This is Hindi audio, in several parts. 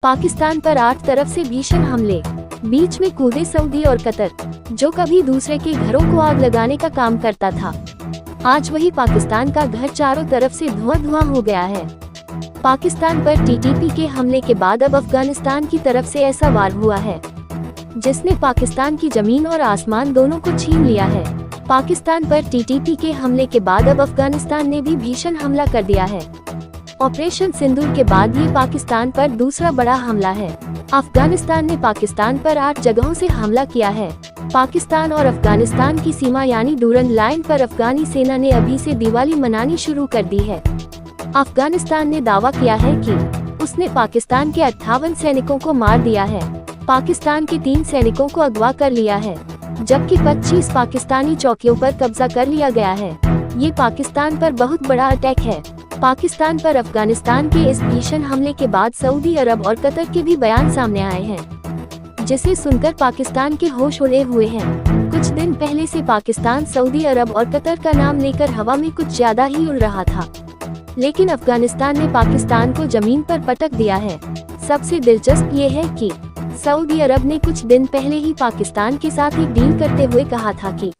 पाकिस्तान पर 8 तरफ से भीषण हमले, बीच में कूदे सऊदी और कतर, जो कभी दूसरे के घरों को आग लगाने का काम करता था। आज वही पाकिस्तान का घर चारों तरफ से धुआं हो गया है। पाकिस्तान पर टीटीपी के हमले के बाद अब अफगानिस्तान की तरफ से ऐसा वार हुआ है, जिसने पाकिस्तान की जमीन और आसमान दोनों को छीन लिया है। पाकिस्तान पर टीटीपी के हमले के बाद अब अफगानिस्तान ने भी भीषण हमला कर दिया है। ऑपरेशन सिंदूर के बाद ये पाकिस्तान पर दूसरा बड़ा हमला है। अफगानिस्तान ने पाकिस्तान पर 8 जगहों से हमला किया है। पाकिस्तान और अफगानिस्तान की सीमा यानी डूरन लाइन पर अफगानी सेना ने अभी से दिवाली मनानी शुरू कर दी है। अफगानिस्तान ने दावा किया है कि उसने पाकिस्तान के 58 सैनिकों को मार दिया है, पाकिस्तान के 3 सैनिकों को अगवा कर लिया है, जबकि 25 पाकिस्तानी चौकियों पर कब्जा कर लिया गया है। ये पाकिस्तान पर बहुत बड़ा अटैक है। पाकिस्तान पर अफगानिस्तान के इस भीषण हमले के बाद सऊदी अरब और कतर के भी बयान सामने आए हैं, जिसे सुनकर पाकिस्तान के होश उड़े हुए हैं। कुछ दिन पहले से पाकिस्तान सऊदी अरब और कतर का नाम लेकर हवा में कुछ ज्यादा ही उड़ रहा था, लेकिन अफगानिस्तान ने पाकिस्तान को जमीन पर पटक दिया है। सबसे दिलचस्प ये है कि सऊदी अरब ने कुछ दिन पहले ही पाकिस्तान के साथ एक डील करते हुए कहा था कि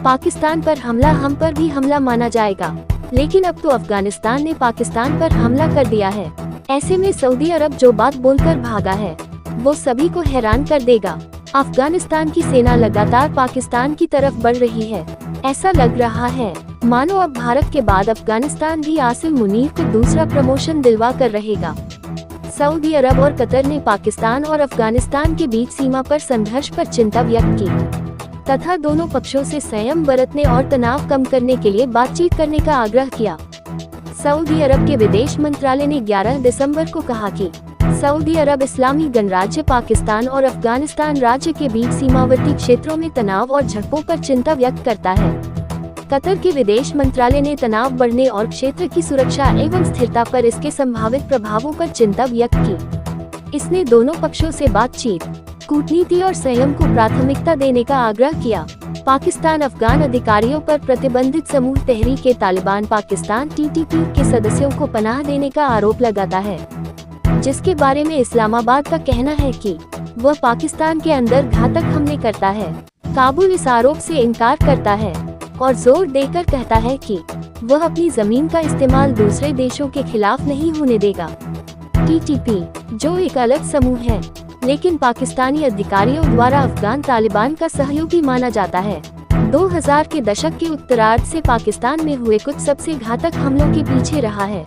पाकिस्तान पर हमला हम पर भी हमला माना जाएगा, लेकिन अब तो अफगानिस्तान ने पाकिस्तान पर हमला कर दिया है। ऐसे में सऊदी अरब जो बात बोलकर भागा है, वो सभी को हैरान कर देगा। अफगानिस्तान की सेना लगातार पाकिस्तान की तरफ बढ़ रही है। ऐसा लग रहा है मानो अब भारत के बाद अफगानिस्तान भी आसिम मुनीर को दूसरा प्रमोशन दिलवा कर रहेगा। सऊदी अरब और कतर ने पाकिस्तान और अफगानिस्तान के बीच सीमा पर संघर्ष पर चिंता व्यक्त की तथा दोनों पक्षों से संयम बरतने और तनाव कम करने के लिए बातचीत करने का आग्रह किया। सऊदी अरब के विदेश मंत्रालय ने 11 दिसंबर को कहा कि सऊदी अरब इस्लामी गणराज्य पाकिस्तान और अफगानिस्तान राज्य के बीच सीमावर्ती क्षेत्रों में तनाव और झड़पों पर चिंता व्यक्त करता है। कतर के विदेश मंत्रालय ने तनाव बढ़ने और क्षेत्र की सुरक्षा एवं स्थिरता पर इसके संभावित प्रभावों पर चिंता व्यक्त की। इसने दोनों पक्षों से बातचीत, कूटनीति और संयम को प्राथमिकता देने का आग्रह किया। पाकिस्तान अफगान अधिकारियों पर प्रतिबंधित समूह तहरीक-ए-तालिबान पाकिस्तान (TTP) के सदस्यों को पनाह देने का आरोप लगाता है, जिसके बारे में इस्लामाबाद का कहना है कि वह पाकिस्तान के अंदर घातक हमले करता है। काबुल इस आरोप से इनकार करता है और जोर देकर कहता है कि वह अपनी जमीन का इस्तेमाल दूसरे देशों के खिलाफ नहीं होने देगा। TTP, जो एक अलग समूह है, लेकिन पाकिस्तानी अधिकारियों द्वारा अफगान तालिबान का सहयोगी माना जाता है, 2000 के दशक के उत्तरार्ध से पाकिस्तान में हुए कुछ सबसे घातक हमलों के पीछे रहा है।